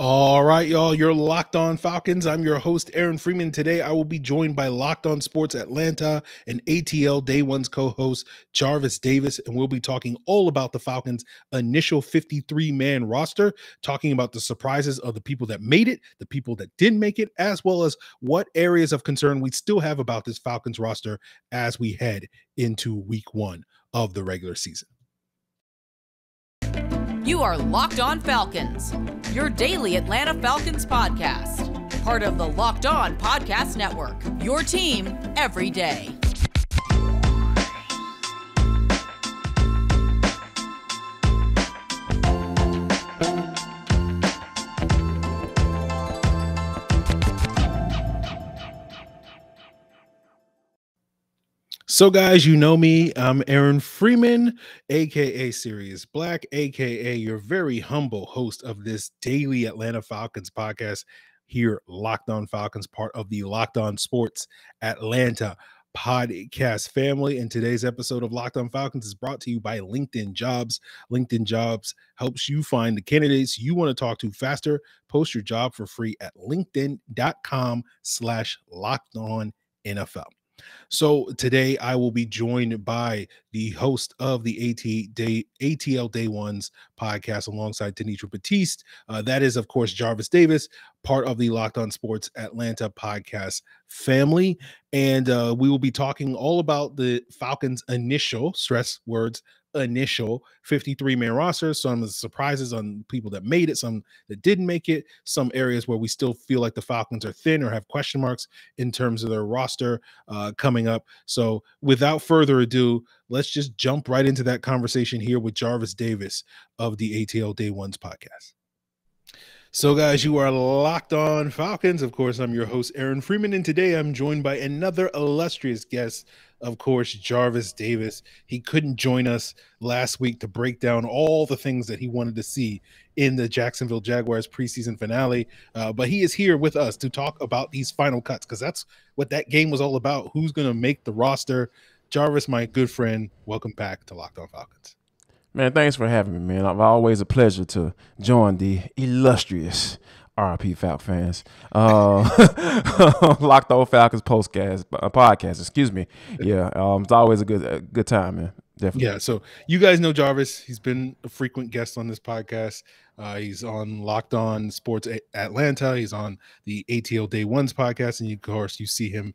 All right, y'all, you're Locked On Falcons. I'm your host, Aaron Freeman. Today, I will be joined by Locked On Sports Atlanta and ATL Day One's co-host, Jarvis Davis, and we'll be talking all about the Falcons' initial 53-man roster, talking about the surprises of the people that made it, the people that didn't make it, as well as what areas of concern we still have about this Falcons roster as we head into week one of the regular season. You are Locked On Falcons, your daily Atlanta Falcons podcast. Part of the Locked On Podcast Network, your team every day. So guys, you know me, I'm Aaron Freeman, aka Sirius Black, aka your very humble host of this daily Atlanta Falcons podcast here, Locked On Falcons, part of the Locked On Sports Atlanta podcast family. And today's episode of Locked On Falcons is brought to you by LinkedIn Jobs. LinkedIn Jobs helps you find the candidates you want to talk to faster. Post your job for free at linkedin.com/LockedOnNFL. So today I will be joined by the host of the ATL Day One's podcast alongside Tanisha Batiste. That is, of course, Jarvis Davis, part of the Locked On Sports Atlanta podcast family. And we will be talking all about the Falcons' initial, stress words, initial 53-man roster, some of the surprises on people that made it, some that didn't make it, some areas where we still feel like the Falcons are thin or have question marks in terms of their roster coming up. So without further ado, let's just jump right into that conversation here with Jarvis Davis of the ATL Day One's podcast. So guys, you are Locked On Falcons. Of course, I'm your host, Aaron Freeman, and today I'm joined by another illustrious guest, of course, Jarvis Davis. He couldn't join us last week to break down all the things that he wanted to see in the Jacksonville Jaguars preseason finale, but he is here with us to talk about these final cuts, because that's what that game was all about. Who's going to make the roster? Jarvis, my good friend, welcome back to Locked On Falcons. Man, thanks for having me, man. It's always a pleasure to join the illustrious RP Falcons fans. Locked On Falcons podcast, excuse me. Yeah, it's always a good time, man. Definitely. Yeah, so you guys know Jarvis. He's been a frequent guest on this podcast. He's on Locked On Sports Atlanta. He's on the ATL Day One's podcast, and of course, you see him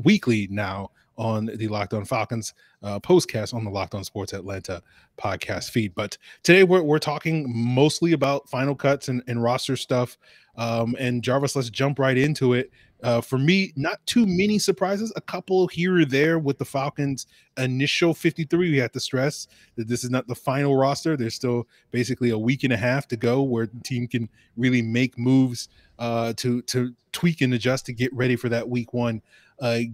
weekly now on the Locked On Falcons postcast on the Locked On Sports Atlanta podcast feed. But today we're talking mostly about final cuts and roster stuff. And Jarvis, let's jump right into it. For me, not too many surprises, a couple here or there with the Falcons' initial 53. We have to stress that this is not the final roster. There's still basically a week and a half to go where the team can really make moves to tweak and adjust to get ready for that week one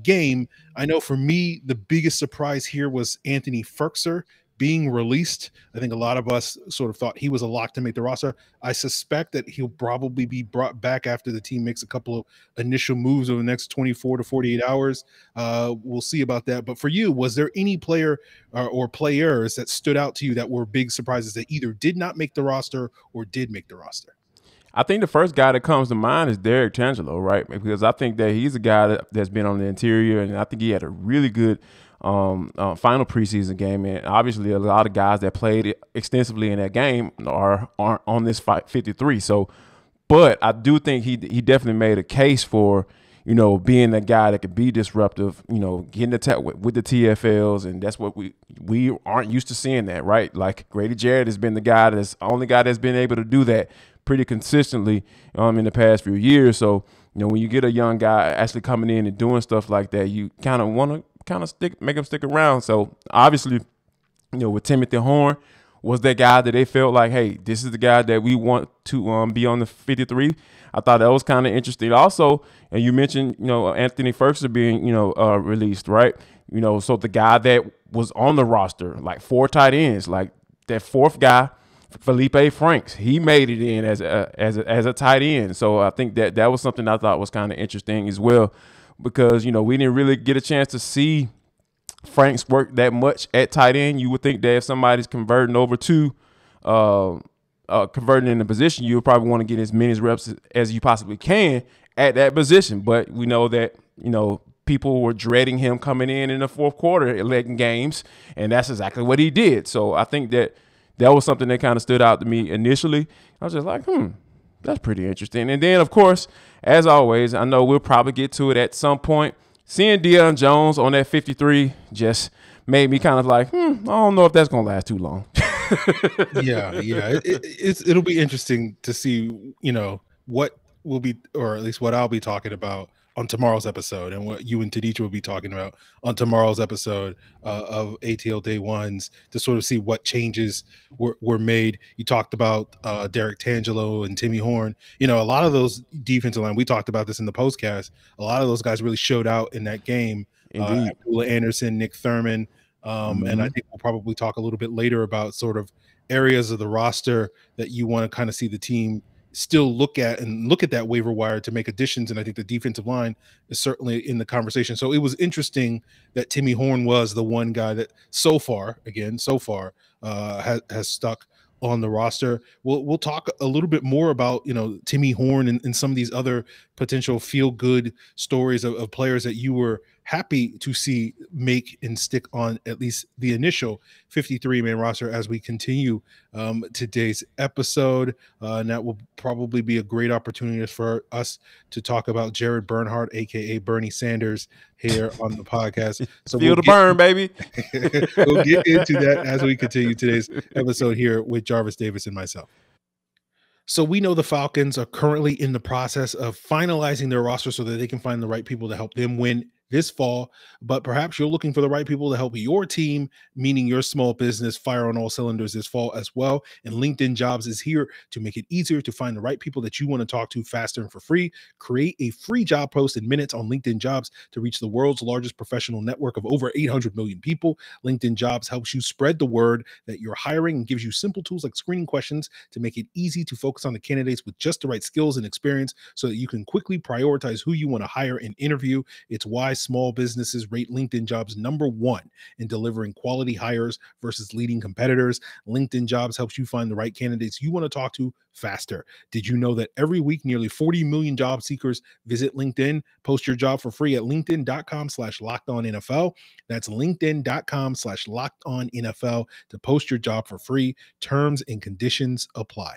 game. I know for me, the biggest surprise here was Anthony Firkser being released. I think a lot of us sort of thought he was a lock to make the roster. I suspect that he'll probably be brought back after the team makes a couple of initial moves over the next 24 to 48 hours. We'll see about that. But for you, was there any player or players that stood out to you that were big surprises that either did not make the roster or did make the roster? I think the first guy that comes to mind is Derek Tangelo, right? Because I think that he's a guy that's been on the interior, and I think he had a really good final preseason game. And obviously, a lot of guys that played extensively in that game aren't on this 53. So, but I do think he definitely made a case for, you know, being that guy that could be disruptive, you know, getting with the TFLs, and that's what we aren't used to seeing that, right? Like Grady Jarrett has been the only guy that's been able to do that pretty consistently in the past few years. So, you know, when you get a young guy actually coming in and doing stuff like that, you kind of want to make him stick around. So obviously, you know, with Timothy Horn was that guy that they felt like, hey, this is the guy that we want to be on the 53. I thought that was kind of interesting. Also, and you mentioned, you know, Anthony Firkser being, you know, released, right? You know, so the guy that was on the roster, like 4 tight ends, like that fourth guy, Felipe Franks, he made it in as a tight end. So I think that was something I thought was kind of interesting as well, because, you know, we didn't really get a chance to see Franks work that much at tight end. You would think that if somebody's converting over to converting in the position, you probably want to get as many reps as you possibly can at that position. But we know that, people were dreading him coming in the fourth quarter, letting games, and that's exactly what he did. So I think that was something that kind of stood out to me initially. I was just like, that's pretty interesting. And then, of course, as always, I know we'll probably get to it at some point. Seeing Deion Jones on that 53 just made me kind of like, I don't know if that's going to last too long. Yeah. It'll be interesting to see, what will be, or at least what I'll be talking about on tomorrow's episode, and what you and Taditra will be talking about on tomorrow's episode of ATL Day Ones, to sort of see what changes were made. You talked about Derek Tangelo and Timmy Horn. A lot of those defensive line, we talked about this in the postcast, a lot of those guys really showed out in that game. Abdullah Anderson, Nick Thurman, and I think we'll probably talk a little bit later about sort of areas of the roster that you want to kind of see the team still look at that waiver wire to make additions. And I think the defensive line is certainly in the conversation. So it was interesting that Timmy Horn was the one guy that so far has stuck on the roster. We'll talk a little bit more about, Timmy Horn and some of these other potential feel-good stories of players that you were happy to see make and stick on at least the initial 53-man roster as we continue today's episode. And that will probably be a great opportunity for us to talk about Jared Bernhardt, aka Bernie Sanders, here on the podcast. So feel the burn, baby. We'll get into that as we continue today's episode here with Jarvis Davis and myself. So we know the Falcons are currently in the process of finalizing their roster so that they can find the right people to help them win this fall, but perhaps you're looking for the right people to help your team, meaning your small business, fire on all cylinders this fall as well. And LinkedIn Jobs is here to make it easier to find the right people that you want to talk to faster and for free. Create a free job post in minutes on LinkedIn Jobs to reach the world's largest professional network of over 800 million people. LinkedIn Jobs helps you spread the word that you're hiring and gives you simple tools like screening questions to make it easy to focus on the candidates with just the right skills and experience so that you can quickly prioritize who you want to hire and interview. It's why small businesses rate LinkedIn Jobs #1 in delivering quality hires versus leading competitors. LinkedIn Jobs helps you find the right candidates you want to talk to faster. Did you know that every week nearly 40 million job seekers visit LinkedIn? Post your job for free at linkedin.com/lockedonnfl. That's linkedin.com/lockedonnfl to post your job for free. Terms and conditions apply.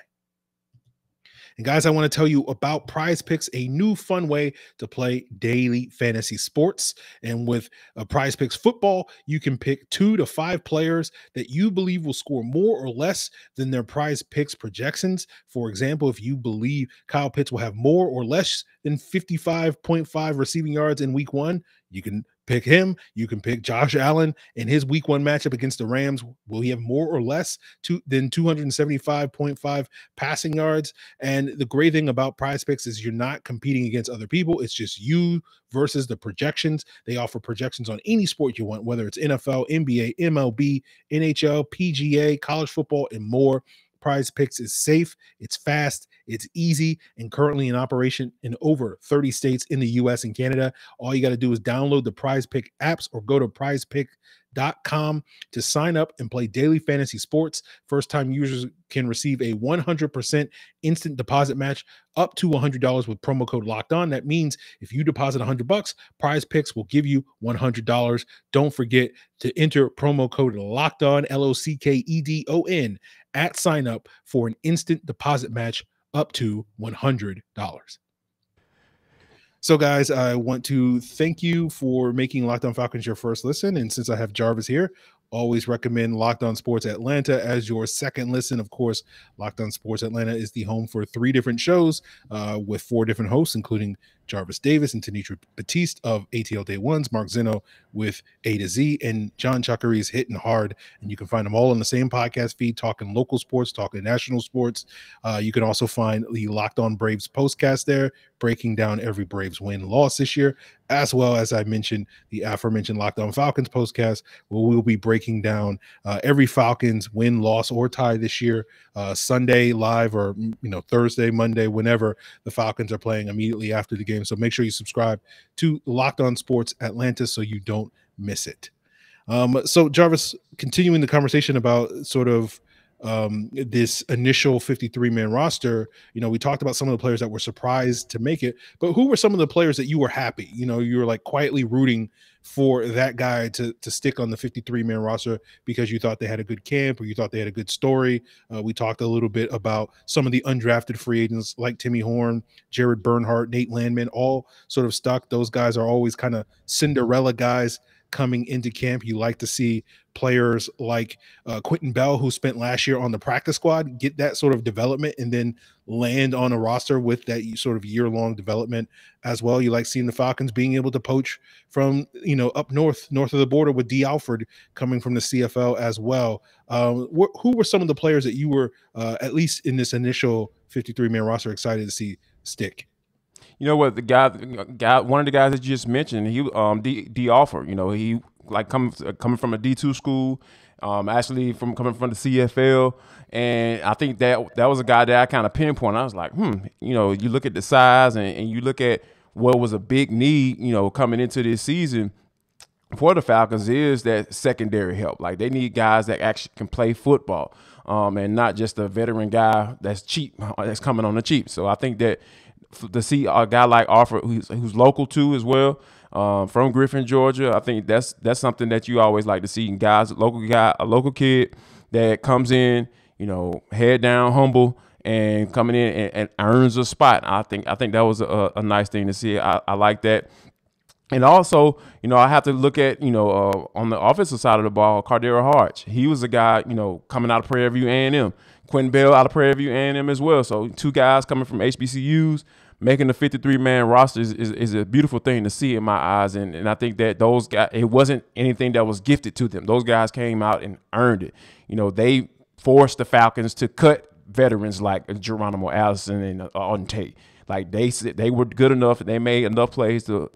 And guys, I want to tell you about Prize Picks, a new fun way to play daily fantasy sports. And with Prize Picks football, you can pick 2 to 5 players that you believe will score more or less than their Prize Picks projections. For example, if you believe Kyle Pitts will have more or less than 55.5 receiving yards in week 1, you can pick him. You can pick Josh Allen in his week 1 matchup against the Rams. Will he have more or less than 275.5 passing yards? And the great thing about Prize Picks is you're not competing against other people. It's just you versus the projections. They offer projections on any sport you want, whether it's NFL, NBA, MLB, NHL, PGA, college football, and more. Prize Picks is safe, it's fast, it's easy, and currently in operation in over 30 states in the US and Canada. All you got to do is download the Prize Pick apps or go to prizepick.com to sign up and play daily fantasy sports. First-time users can receive a 100% instant deposit match up to $100 with promo code Locked On. That means if you deposit $100, Prize Picks will give you $100. Don't forget to enter promo code Locked On, LOCKEDON, at sign up for an instant deposit match up to $100. So, guys, I want to thank you for making Locked On Falcons your first listen. And since I have Jarvis here, always recommend Locked On Sports Atlanta as your second listen. Of course, Locked On Sports Atlanta is the home for 3 different shows with 4 different hosts, including Jarvis Davis and Tanitra Batiste of ATL Day Ones, Mark Zeno with A to Z, and John Chuckery's Hitting Hard. And you can find them all on the same podcast feed, talking local sports, talking national sports. You can also find the Locked On Braves postcast there, breaking down every Braves win-loss this year, as well as I mentioned the aforementioned Locked On Falcons postcast, where we'll be breaking down every Falcons win, loss, or tie this year, Sunday live, or Thursday, Monday, whenever the Falcons are playing immediately after the game. So make sure you subscribe to Locked On Sports Atlanta so you don't miss it. So Jarvis, continuing the conversation about sort of this initial 53-man roster, we talked about some of the players that were surprised to make it, but who were some of the players that you were happy? You were like quietly rooting for that guy to stick on the 53-man roster because you thought they had a good camp or you thought they had a good story. We talked a little bit about some of the undrafted free agents like Timmy Horn, Jared Bernhardt, Nate Landman, all sort of stuck. Those guys are always kind of Cinderella guys coming into camp. You like to see players like Quentin Bell, who spent last year on the practice squad, get that sort of development and then land on a roster with that sort of year-long development as well. You like seeing the Falcons being able to poach from, up north of the border with D. Alford coming from the CFL as well. Who were some of the players that you were, at least in this initial 53-man roster, excited to see stick? You know what, the guy, one of the guys that you just mentioned, he D. Alford. He like coming from a D2 school, actually coming from the CFL, and I think that was a guy that I kind of pinpointed. I was like, you look at the size and you look at what was a big need, coming into this season for the Falcons is that secondary help. Like they need guys that actually can play football, and not just a veteran guy that's cheap, that's coming on the cheap. So I think that to see a guy like Alford, who's local too as well, from Griffin, Georgia, I think that's something that you always like to see in guys. A local kid that comes in, head down, humble, and coming in and earns a spot. I think that was a nice thing to see. I like that. And also, I have to look at, on the offensive side of the ball, Cardero Hodge. He was a guy, coming out of Prairie View A&M. Quentin Bell out of Prairie View A&M as well. So two guys coming from HBCUs, making the 53-man roster is a beautiful thing to see in my eyes. And I think that those guys, it wasn't anything that was gifted to them. Those guys came out and earned it. They forced the Falcons to cut veterans like Geronimo Allison and Auden Tate. Like they were good enough and they made enough plays to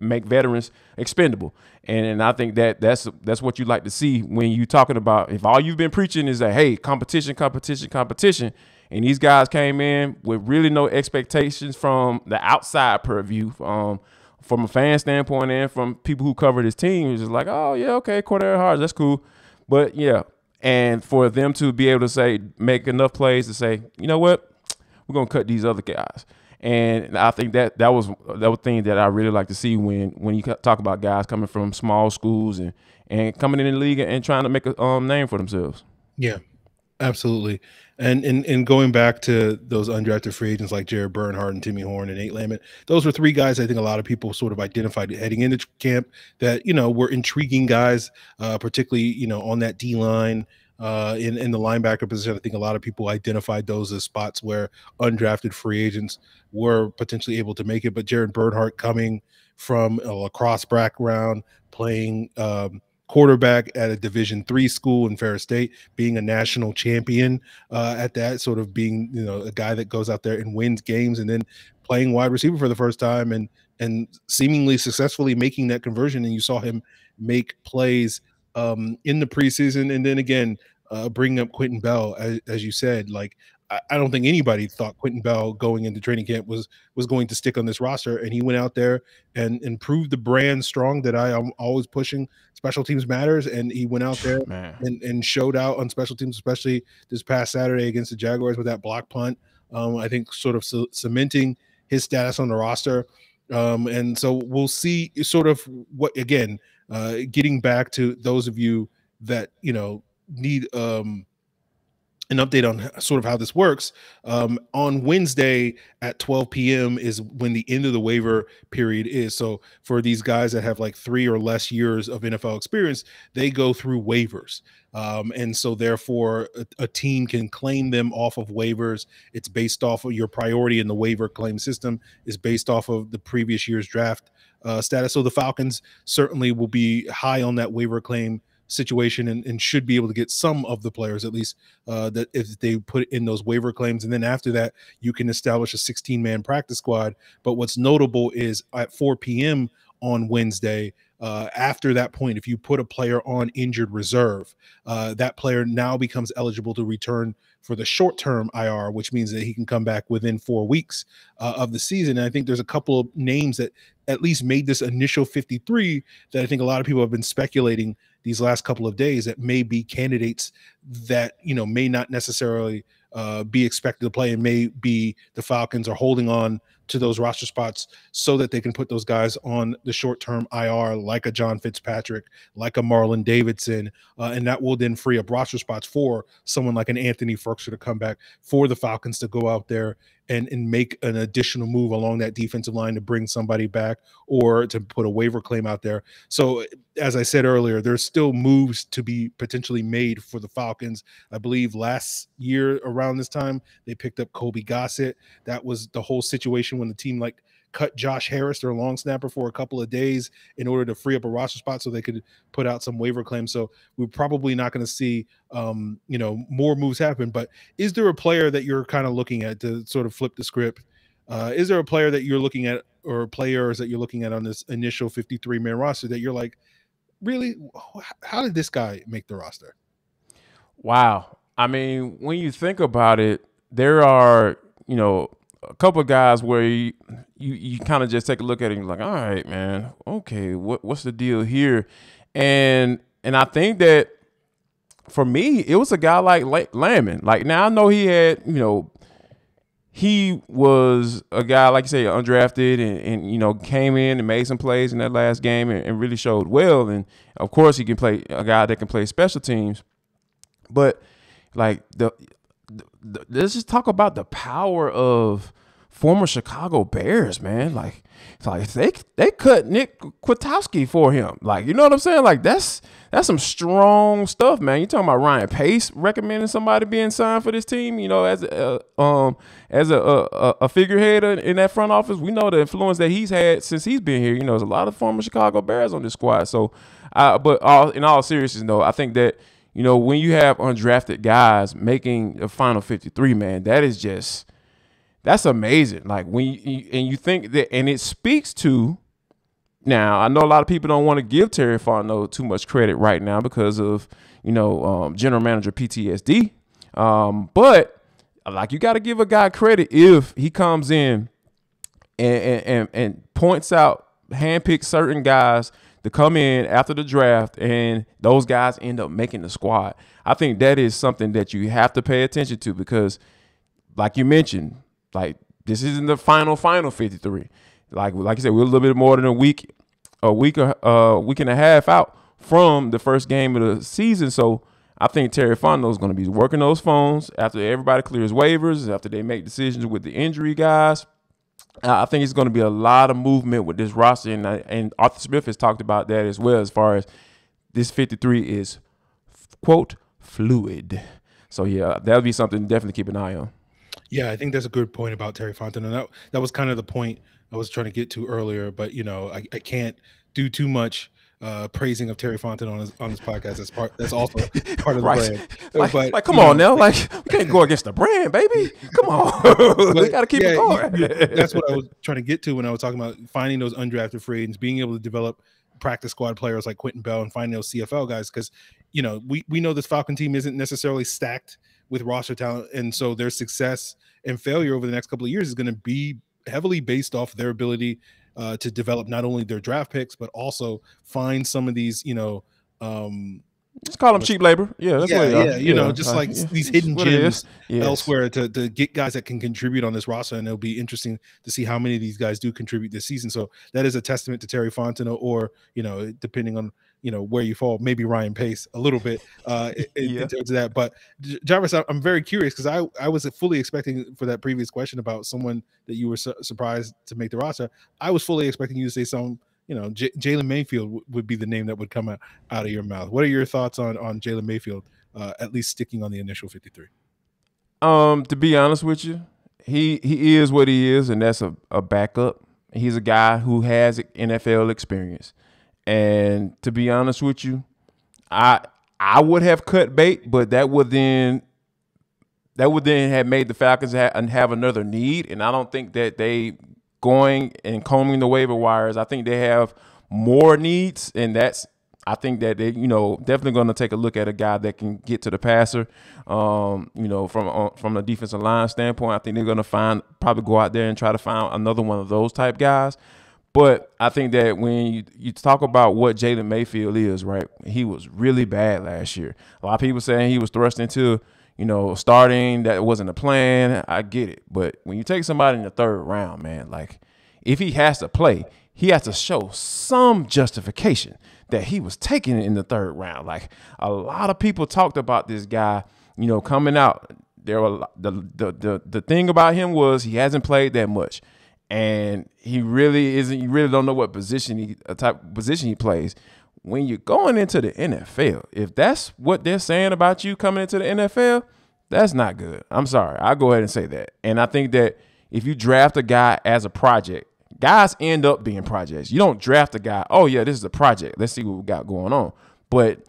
make veterans expendable. And I think that's what you like to see when you're talking about, if all you've been preaching is that, hey, competition, and these guys came in with really no expectations from the outside purview, from a fan standpoint and from people who cover this team. It's just like, oh, yeah, okay, Cordero Hodge, that's cool. But, yeah, and for them to be able to make enough plays to say, you know what, we're going to cut these other guys. And I think that was thing that I really like to see when you talk about guys coming from small schools and coming in the league and trying to make a name for themselves. Yeah, absolutely. And going back to those undrafted free agents like Jared Bernhardt and Timmy Horn and Nate Landman, those were three guys I think a lot of people sort of identified heading into camp that, were intriguing guys, particularly, on that D-line. In the linebacker position, I think a lot of people identified those as spots where undrafted free agents were potentially able to make it. But Jared Bernhardt, coming from a lacrosse background, playing quarterback at a Division III school in Ferris State, being a national champion at that, sort of being a guy that goes out there and wins games, and then playing wide receiver for the first time and seemingly successfully making that conversion. And you saw him make plays in the preseason, and then again bringing up Quentin Bell, as you said. Like, I don't think anybody thought Quentin Bell going into training camp was going to stick on this roster, and he went out there and proved the brand strong that I am always pushing. Special teams matters, and he went out there and showed out on special teams, especially this past Saturday against the Jaguars with that block punt. I think sort of cementing his status on the roster. And so we'll see sort of what, again, getting back to those of you that, need an update on sort of how this works. On Wednesday at 12 p.m. is when the end of the waiver period is. So for these guys that have like 3 or less years of NFL experience, they go through waivers. And so therefore a team can claim them off of waivers. It's based off of your priority in the waiver claim system is based off of the previous year's draft status. So the Falcons certainly will be high on that waiver claim situation and should be able to get some of the players, at least that if they put in those waiver claims. And then after that, you can establish a 16-man practice squad. But what's notable is at 4 p.m. on Wednesday, after that point, if you put a player on injured reserve, that player now becomes eligible to return for the short-term IR, which means that he can come back within 4 weeks of the season. And I think there's a couple of names that at least made this initial 53 that I think a lot of people have been speculating these last couple of days that may be candidates that, may not necessarily be expected to play, and may be the Falcons are holding on to those roster spots so that they can put those guys on the short-term IR, like a John Fitzpatrick, like a Marlon Davidson, and that will then free up roster spots for someone like an Anthony Firkser to come back, for the Falcons to go out there and make an additional move along that defensive line to bring somebody back, or to put a waiver claim out there. So as I said earlier, there's still moves to be potentially made for the Falcons. I believe last year around this time, they picked up Kobe Gossett. That was the whole situation when the team cut Josh Harris, their long snapper, for a couple of days in order to free up a roster spot so they could put out some waiver claims. So we're probably not going to see, more moves happen. But is there a player that you're kind of looking at to sort of flip the script? Is there a player that you're looking at, or players that you're looking at on this initial 53-man roster that you're like, really, how did this guy make the roster? Wow. I mean, when you think about it, there are, a couple of guys where you kind of just take a look at it and you're like, all right, man, okay, what's the deal here? And I think that for me, it was a guy like Lamon. Like, now I know he had, he was a guy, like you say, undrafted, and came in and made some plays in that last game and really showed well. And of course, he can play, a guy that can play special teams. But like let's just talk about the power of former Chicago Bears, man. Like they cut Nick Kwiatkowski for him. Like, you know what I'm saying? Like, that's some strong stuff, man. You talking about Ryan Pace recommending somebody being signed for this team, as a figurehead in that front office. We know the influence that he's had since he's been here. There's a lot of former Chicago Bears on this squad. So, in all seriousness, though, I think that, when you have undrafted guys making the final 53, man, that's amazing. Like, when you think that, and it speaks to, now I know a lot of people don't want to give Terry Fontenot too much credit right now because of, general manager PTSD. But like, you got to give a guy credit if he comes in and points out, handpicks certain guys to come in after the draft, and those guys end up making the squad. I think that is something that you have to pay attention to, because like you mentioned, like, this isn't the final 53. Like you said, we're a little bit more than a week and a half out from the first game of the season. So I think Terry Fontenot is going to be working those phones after everybody clears waivers, after they make decisions with the injury guys. I think it's going to be a lot of movement with this roster, and Arthur Smith has talked about that as well, as far as this 53 is, quote, fluid. So, yeah, that'll be something to definitely keep an eye on. Yeah, I think that's a good point about Terry Fontenot. That was kind of the point I was trying to get to earlier, but, I can't do too much praising of Terry Fontenot on this podcast. That's also part of the brand. Like, come on now, like, we can't go against the brand, baby. Come on, we got to keep it going. That's what I was trying to get to when I was talking about finding those undrafted free agents, being able to develop practice squad players like Quentin Bell, and finding those CFL guys, because we know this Falcon team isn't necessarily stacked with roster talent, and so their success and failure over the next couple of years is going to be heavily based off their ability to develop not only their draft picks, but also find some of these, just call them cheap labor. Yeah, that's what they are. Just like these hidden gems elsewhere to get guys that can contribute on this roster. And it'll be interesting to see how many of these guys do contribute this season. So that is a testament to Terry Fontenot, or, depending on, where you fall, maybe Ryan Pace a little bit in terms of that. But Jarvis, I'm very curious, because I was fully expecting, for that previous question about someone that you were surprised to make the roster, I was fully expecting you to say some, Jaylen Mayfield would be the name that would come out of your mouth. What are your thoughts on Jaylen Mayfield, at least sticking on the initial 53? To be honest with you, he is what he is, and that's a backup. He's a guy who has NFL experience. And to be honest with you, I would have cut bait, but that would then have made the Falcons have another need. And I don't think that they going and combing the waiver wires, I think they have more needs, and I think that they, definitely going to take a look at a guy that can get to the passer. From the defensive line standpoint, I think they're going to probably go out there and try to find another one of those type guys. But I think that when you talk about what Jaylen Mayfield is, right, he was really bad last year. A lot of people saying he was thrust into, starting. That wasn't a plan. I get it. But when you take somebody in the third round, man, like if he has to play, he has to show some justification that he was taken in the third round. Like a lot of people talked about this guy, coming out. There were the thing about him was he hasn't played that much. And he really isn't. You really don't know what position he plays. When you're going into the NFL, if that's what they're saying about you coming into the NFL, that's not good. I'm sorry. I'll go ahead and say that. And I think that if you draft a guy as a project, guys end up being projects. You don't draft a guy, oh, yeah, this is a project. Let's see what we got going on. But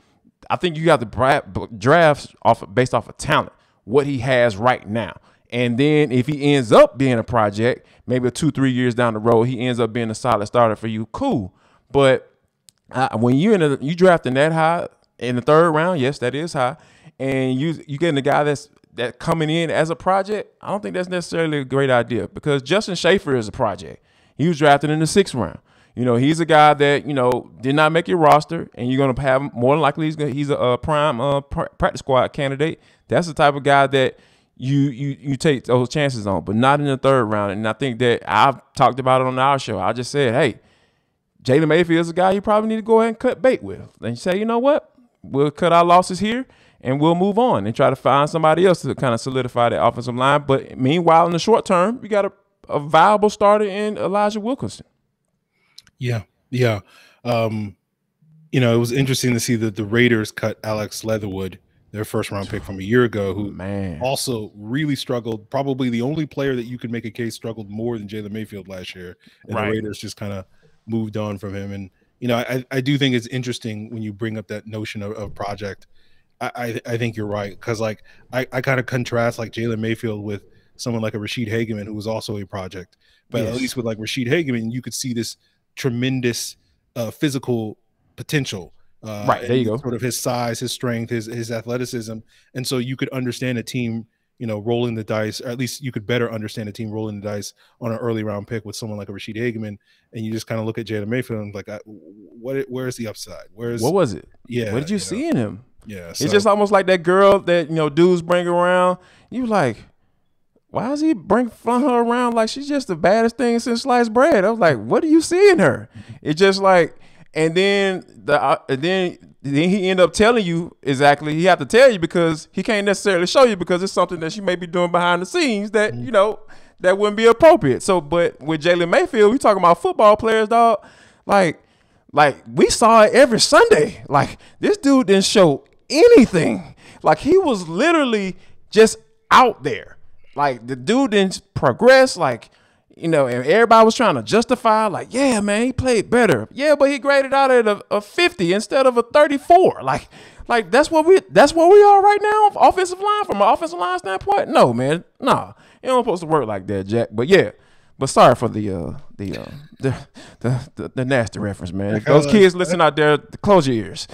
I think you got to draft based off of talent, what he has right now. And then if he ends up being a project, maybe 2-3 years down the road, he ends up being a solid starter for you. Cool. But when you drafting that high in the third round, yes, that is high. And you getting a guy that's coming in as a project, I don't think that's necessarily a great idea because Justin Schaefer is a project. He was drafted in the 6th round. He's a guy that, did not make your roster, and you're going to have more than likely he's a prime practice squad candidate. That's the type of guy that you take those chances on, but not in the third round. And I think that I've talked about it on our show. I just said, hey, Jaylen Mayfield is a guy you probably need to go ahead and cut bait with. And you say, you know what? We'll cut our losses here and we'll move on and try to find somebody else to kind of solidify that offensive line. But meanwhile, in the short term, you got a viable starter in Elijah Wilkinson. Yeah. It was interesting to see that the Raiders cut Alex Leatherwood, their first-round pick from a year ago, who also really struggled. Probably the only player that you could make a case struggled more than Jaylen Mayfield last year. And the Raiders just kind of moved on from him. And, I do think it's interesting when you bring up that notion of project. I think you're right because, like, I kind of contrast, like, Jaylen Mayfield with someone like a Rashid Hageman, who was also a project. But at least with, like, Rashid Hageman, you could see this tremendous physical potential. There you go. Sort of his size, his strength, his athleticism. And so you could understand a team, rolling the dice, or at least you could better understand a team rolling the dice on an early round pick with someone like a Rashid Hageman. And you just kind of look at Jaylen Mayfield and like, where's the upside? What was it? Yeah. What did you see in him? Yeah. It's just almost like that girl that, dudes bring around. You like, why is he flying her around like she's just the baddest thing since sliced bread? I was like, what do you see in her? It's just like, and then he ended up telling you exactly. He had to tell you because he can't necessarily show you because it's something that she may be doing behind the scenes that that wouldn't be appropriate. So, but with Jaylen Mayfield, we talking about football players, dog. Like we saw it every Sunday. Like this dude didn't show anything. Like he was literally just out there. Like the dude didn't progress. Like. And everybody was trying to justify, like, yeah, man, he played better. Yeah, but he graded out at a 50 instead of a 34. Like that's what we are right now, offensive line, from an offensive line standpoint. No, man, nah, it don't supposed to work like that, Jack. But yeah, but sorry for the nasty reference, man. If those kids listen out there, close your ears.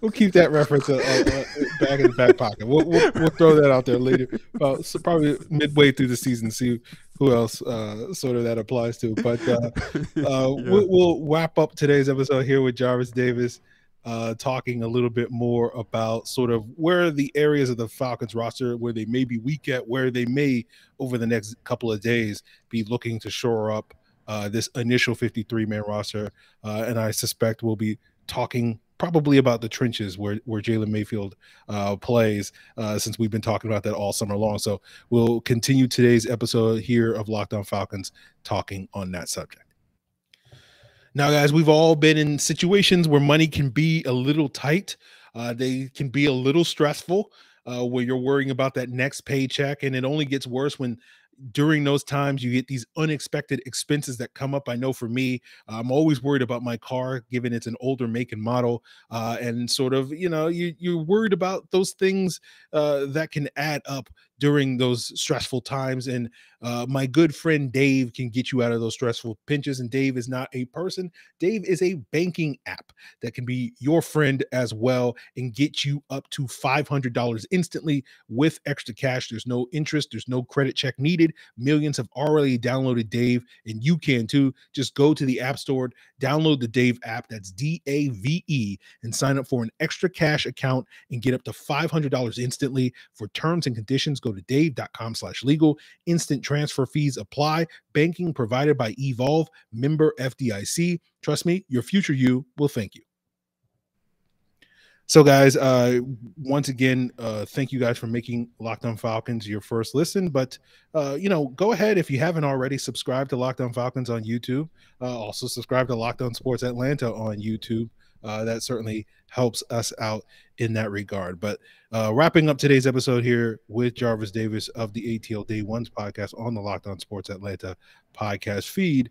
We'll keep that reference back in the back pocket. We'll throw that out there later. So probably midway through the season, see who else sort of that applies to. But we'll wrap up today's episode here with Jarvis Davis, talking a little bit more about sort of where the areas of the Falcons roster where they may be weak at, where they may over the next couple of days be looking to shore up this initial 53-man roster. And I suspect we'll be talking probably about the trenches where Jaylen Mayfield plays, since we've been talking about that all summer long. So we'll continue today's episode here of Locked On Falcons talking on that subject. Now, guys, we've all been in situations where money can be a little tight. They can be a little stressful, where you're worrying about that next paycheck. And it only gets worse when during those times, you get these unexpected expenses that come up. I know for me, I'm always worried about my car, given it's an older make and model, and sort of, you're worried about those things that can add up during those stressful times. And my good friend Dave can get you out of those stressful pinches. And Dave is not a person. Dave is a banking app that can be your friend as well and get you up to $500 instantly with extra cash. There's no interest. There's no credit check needed. Millions have already downloaded Dave, and you can too. Just go to the App Store, download the Dave app. That's DAVE, and sign up for an extra cash account and get up to $500 instantly. For terms and conditions, go to dave.com/legal. Instant transfer fees apply. Banking provided by Evolve, member FDIC. Trust me, your future you will thank you. So guys, once again, thank you guys for making Locked On Falcons your first listen. But, go ahead, if you haven't already, subscribe to Locked On Falcons on YouTube. Also subscribe to Locked On Sports Atlanta on YouTube. That certainly helps us out in that regard. But wrapping up today's episode here with Jarvis Davis of the ATL Day Ones podcast on the Locked On Sports Atlanta podcast feed.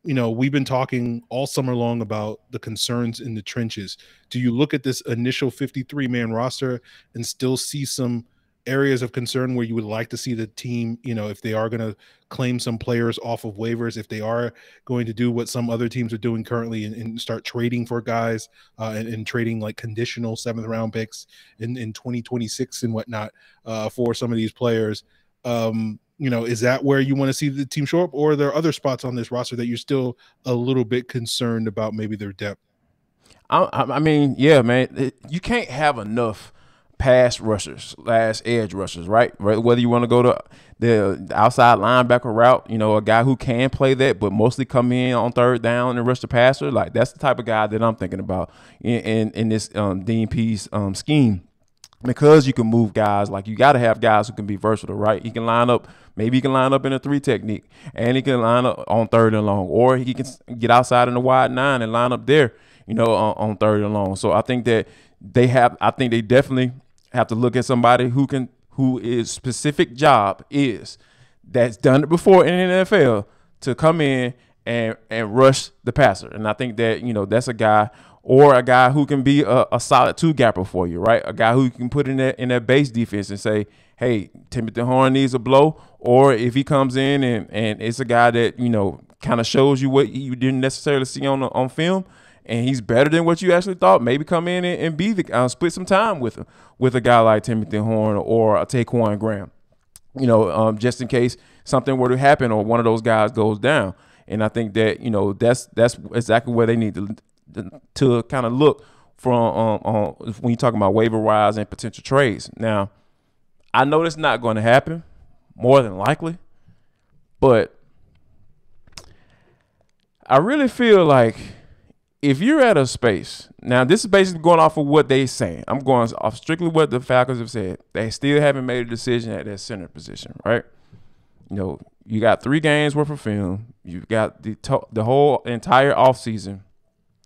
We've been talking all summer long about the concerns in the trenches. Do you look at this initial 53-man roster and still see some areas of concern where you would like to see the team, if they are going to claim some players off of waivers, if they are going to do what some other teams are doing currently and start trading for guys and trading like conditional 7th round picks in 2026 and whatnot for some of these players? Is that where you want to see the team show up, or are there other spots on this roster that you're still a little bit concerned about maybe their depth? I mean, yeah, man, you can't have enough pass rushers, edge rushers, right? Whether you want to go to the outside linebacker route, a guy who can play that, but mostly come in on third down and rush the passer. Like, that's the type of guy that I'm thinking about in this DNP's scheme. Because you can move guys, like you got to have guys who can be versatile, right? He can line up, maybe he can line up in a 3 technique, and he can line up on 3rd and long, or he can get outside in the wide 9 and line up there, on 3rd and long. So I think that they definitely have to look at somebody who is specific job is that's done it before in the NFL to come in and rush the passer. And I think that, that's a guy, or a guy who can be a solid 2-gapper for you, right? A guy who you can put in that base defense and say, hey, Timothy Horn needs a blow. Or if he comes in and it's a guy that, kind of shows you what you didn't necessarily see on film, and he's better than what you actually thought, maybe come in and be split some time with a guy like Timothy Horn or a Taquan Graham, just in case something were to happen or one of those guys goes down. And I think that, that's exactly where they need to kind of look from when you're talking about waiver wires and potential trades. Now, I know that's not going to happen, more than likely, but I really feel like if you're at a space, now this is basically going off of what they're saying. I'm going off strictly what the Falcons have said. They still haven't made a decision at that center position, right? You got 3 games worth of film. You've got the whole entire offseason,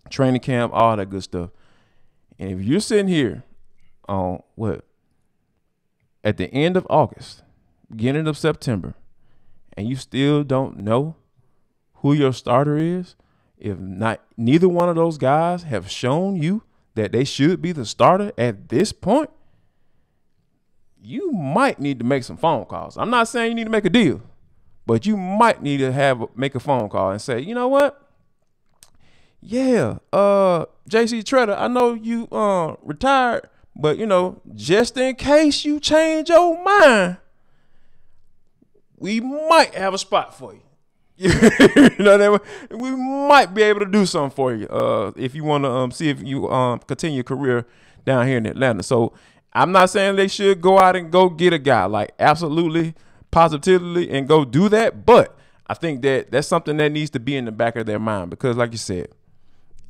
training camp, all that good stuff. And if you're sitting here on at the end of August, beginning of September, and you still don't know who your starter is, if neither one of those guys have shown you that they should be the starter at this point, you might need to make some phone calls. I'm not saying you need to make a deal, but you might need to make a phone call and say, you know what? Yeah, JC Treader, I know you retired, but just in case you change your mind, we might have a spot for you. We might be able to do something for you if you want to see if you continue your career down here in Atlanta. So I'm not saying they should go out and go get a guy, like absolutely, positively, and go do that. But I think that that's something that needs to be in the back of their mind, because like you said,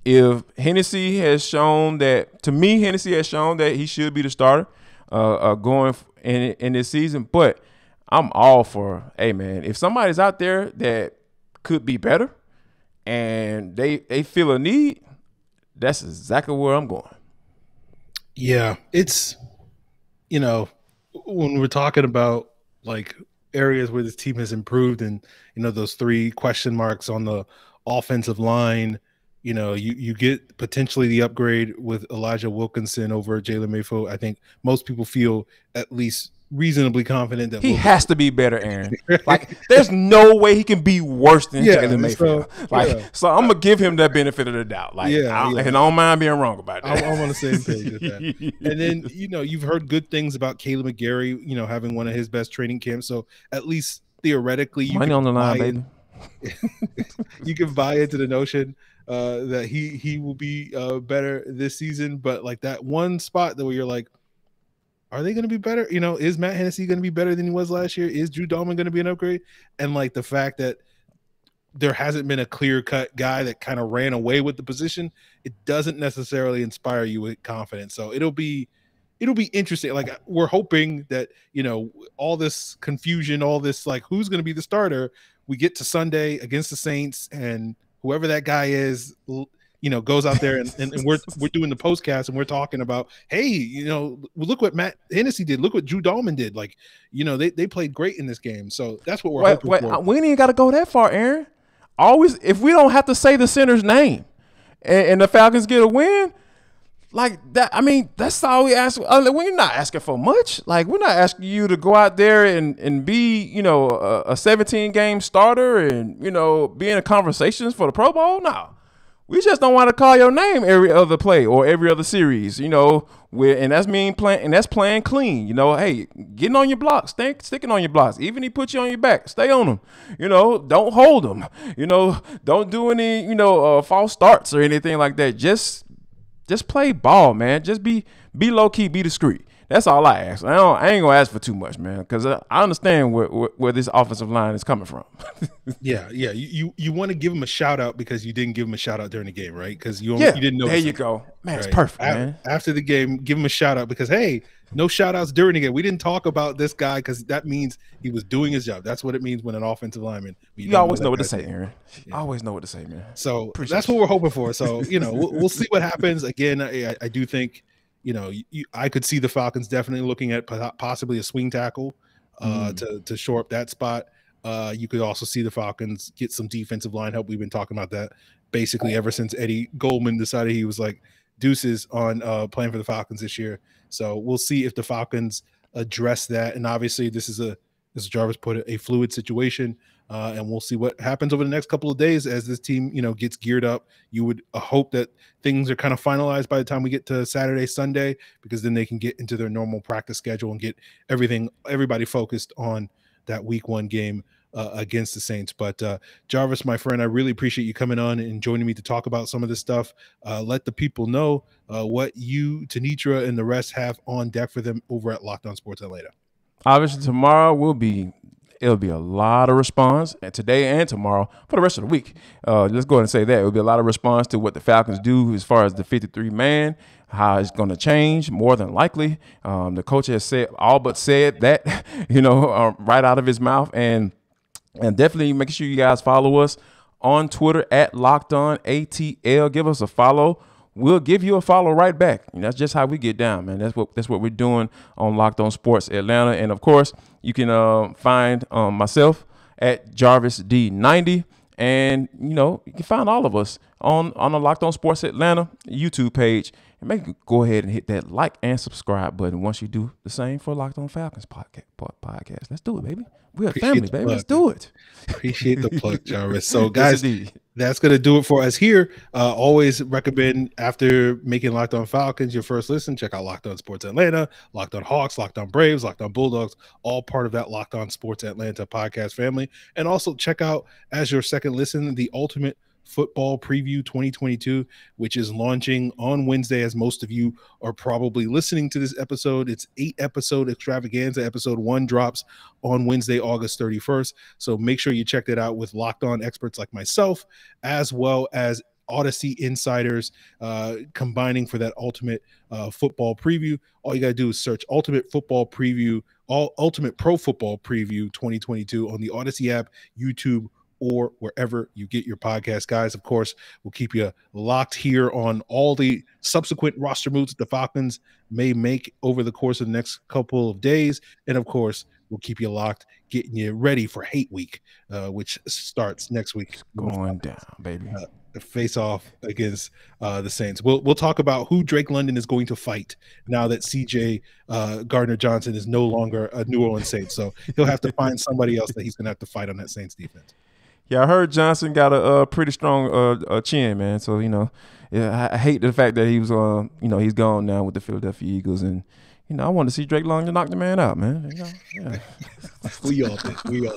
if Hennessy has shown that, to me, Hennessy has shown that he should be the starter going in this season. But I'm all for, hey, man, if somebody's out there that could be better and they feel a need, that's exactly where I'm going. Yeah, it's, when we're talking about like areas where this team has improved, and those 3 question marks on the offensive line. You get potentially the upgrade with Elijah Wilkinson over Jaylen Mayfield. I think most people feel at least reasonably confident that he has to be better, Aaron. Like, there's no way he can be worse than Jaylen Mayfield. So I'm gonna give him that benefit of the doubt. Like, and I don't mind being wrong about that. I'm on the same page with that. And then you've heard good things about Caleb McGarry, having one of his best training camps. So at least theoretically, money on the line, baby. You can buy into the notion that he will be better this season. But like that one spot that where you're like, are they going to be better? Is Matt Hennessy going to be better than he was last year? Is Drew Dalman going to be an upgrade? And like the fact that there hasn't been a clear-cut guy that kind of ran away with the position, it doesn't necessarily inspire you with confidence. So it'll be interesting. Like, we're hoping that, all this confusion, all this, like, who's going to be the starter, we get to Sunday against the Saints, and whoever that guy is, goes out there and we're doing the postcast and we're talking about, hey, look what Matt Hennessy did. Look what Drew Dalman did. Like, they played great in this game. So that's what we're hoping for. We ain't even got to go that far, Aaron. Always, if we don't have to say the center's name and the Falcons get a win, like that, I mean, that's all we ask. We're not asking for much. Like, we're not asking you to go out there and be, a 17-game starter and, be in conversations for the Pro Bowl. No. We just don't want to call your name every other play or every other series, and that's playing clean. Hey, getting on your blocks, sticking on your blocks. Even if he puts you on your back, stay on them. Don't hold them. Don't do any, false starts or anything like that. Just play ball, man. Just be low key, be discreet. That's all I ask. I ain't gonna ask for too much, man, because I understand where this offensive line is coming from. Yeah. You want to give him a shout out because you didn't give him a shout out during the game, right? Because you didn't know. There you go, man. It's perfect, man. After the game, give him a shout out because, hey, no shout outs during the game. We didn't talk about this guy because that means he was doing his job. That's what it means when an offensive lineman. You always know what to say, Aaron. Yeah. Always know what to say, man. So that's what we're hoping for. So we'll see what happens. Again, I do think. I could see the Falcons definitely looking at possibly a swing tackle to shore up that spot. You could also see the Falcons get some defensive line help. We've been talking about that basically ever since Eddie Goldman decided he was like deuces on playing for the Falcons this year. So we'll see if the Falcons address that. And obviously this is as Jarvis put it, a fluid situation. And we'll see what happens over the next couple of days as this team, gets geared up. You would hope that things are kind of finalized by the time we get to Saturday, Sunday, because then they can get into their normal practice schedule and get everybody focused on that week 1 game against the Saints. But Jarvis, my friend, I really appreciate you coming on and joining me to talk about some of this stuff. Let the people know what you, Tanitra, and the rest have on deck for them over at Locked On Sports Atlanta. Obviously, tomorrow it'll be a lot of response today and tomorrow for the rest of the week. Let's go ahead and say that. It'll be a lot of response to what the Falcons do as far as the 53-man, how it's going to change more than likely. The coach has said that, right out of his mouth. And definitely make sure you guys follow us on Twitter at LockedOnATL. Give us a follow. We'll give you a follow right back. And that's just how we get down, man. That's what we're doing on Locked On Sports Atlanta. And of course, you can find myself at Jarvis D90, and you can find all of us on the Locked On Sports Atlanta YouTube page. And go ahead and hit that like and subscribe button once you do the same for Locked On Falcons podcast. Let's do it, baby. We're a family, baby. Let's do it. Appreciate the plug, Jarvis. So, guys, that's going to do it for us here. Always recommend, after making Locked On Falcons your first listen, check out Locked On Sports Atlanta, Locked On Hawks, Locked On Braves, Locked On Bulldogs, all part of that Locked On Sports Atlanta podcast family. And also check out, as your second listen, the Ultimate Football Preview 2022, which is launching on Wednesday, as most of you are probably listening to this episode. It's 8-episode extravaganza. Episode 1 drops on Wednesday, August 31st. So make sure you check that out with Locked On experts like myself, as well as Odyssey insiders, combining for that Ultimate Football Preview. All you got to do is search Ultimate Football Preview, Ultimate Pro Football Preview 2022 on the Odyssey app, YouTube, or wherever you get your podcast. Guys, of course, we'll keep you locked here on all the subsequent roster moves that the Falcons may make over the course of the next couple of days. And of course, we'll keep you locked, getting you ready for Hate Week, which starts next week. It's going down, baby. Face off against the Saints. We'll talk about who Drake London is going to fight now that CJ Gardner-Johnson is no longer a New Orleans Saints. So he'll have to find somebody else that he's going to have to fight on that Saints defense. Yeah, I heard Johnson got a pretty strong chin, man. So, yeah, I hate the fact that he was, he's gone now with the Philadelphia Eagles. And, I want to see Drake London knock the man out, man. Yeah. We all did.